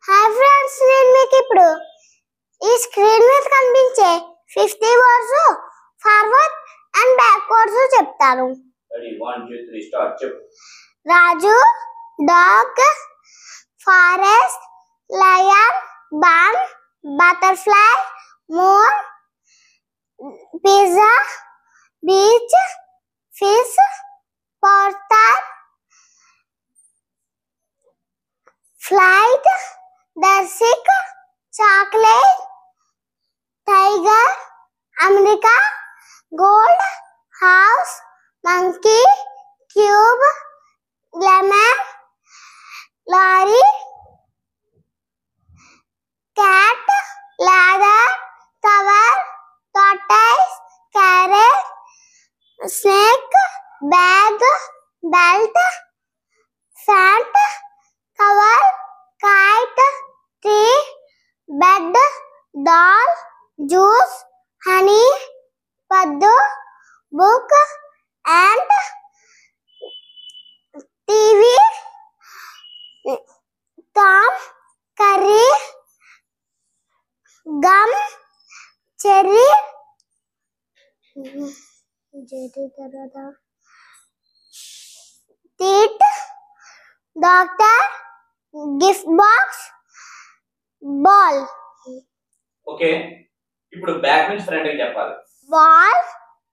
Hi friends, నేను మీకు ఇప్పుడు ఈ స్క్రీన్ మీద కనిపించే 50 వర్డ్స్ ఫార్వర్డ్ అండ్ బ్యాక్వర్డ్స్ చెప్తాను. రెడీ 1 2 3 స్టార్ట్ చెప్పు. Raju, dog, forest, lion, bun, butterfly, more, pizza, beach, fish, poster, flight, Darshik, chocolate, tiger, America, gold, house, monkey, cube, lemon, lorry, cat, ladder, cover, tortoise, carrot, snake, bag, belt, fat, cover, kite, tree, bed, doll, juice, honey, paddu, book, ant, TV, Tom, curry, gum, cherry, teeth, doctor, gift box, ball. Okay, ఇప్పుడు back నుంచి front కి చెప్పాలి. Ball,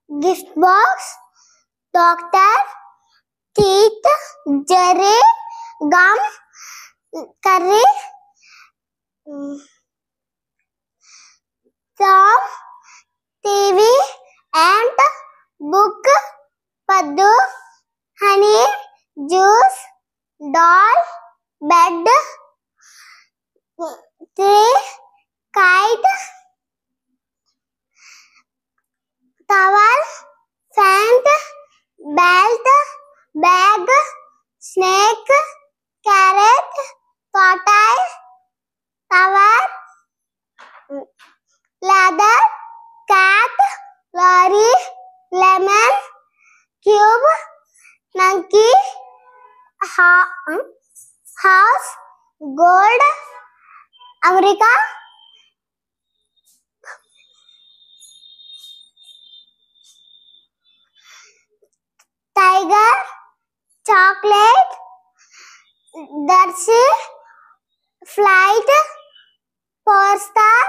gift box, doctor, teeth, jerry, gum, curry, Tom, TV, ant, book, paddu, honey, juice, doll, bed, tree, kite, towel, fan, belt, bag, snake, carrot, tortoise, tower, ladder, cat, lorry, lemon, cube, monkey, house, gold, America, tiger, chocolate, Darshik, flight, poster,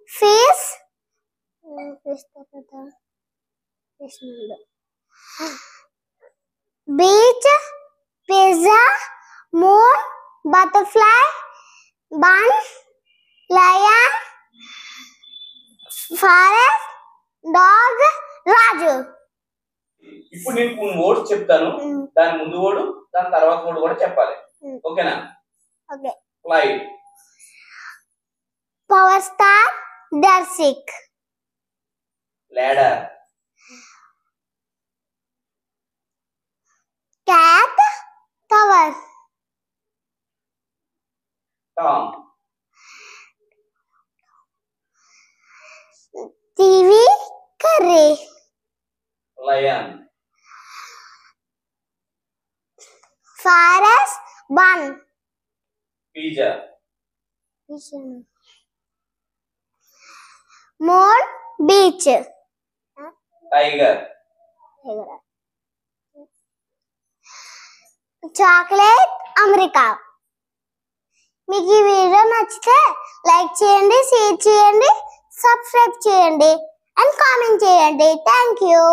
fish, beach, pizza, moon, butterfly, bun, lion, forest, dog, Raju. ఇప్పుడు నేను కొన్ని words చెప్తాను, దాని ముందు word దాని తర్వాత word కూడా చెప్పాలి. ఓకేనా? Okay. Flight, power star, Darshik, ladder, cat, tower, Tom, TV, curry, lion, forest, bun, pizza, moon, beach, tiger, chocolate, America. మీకు ఈ వీడియో నచ్చితే లైక్ చేయండి, షేర్ చేయండి, సబ్స్క్రైబ్ చేయండి అండ్ కామెంట్ చేయండి. Thank you.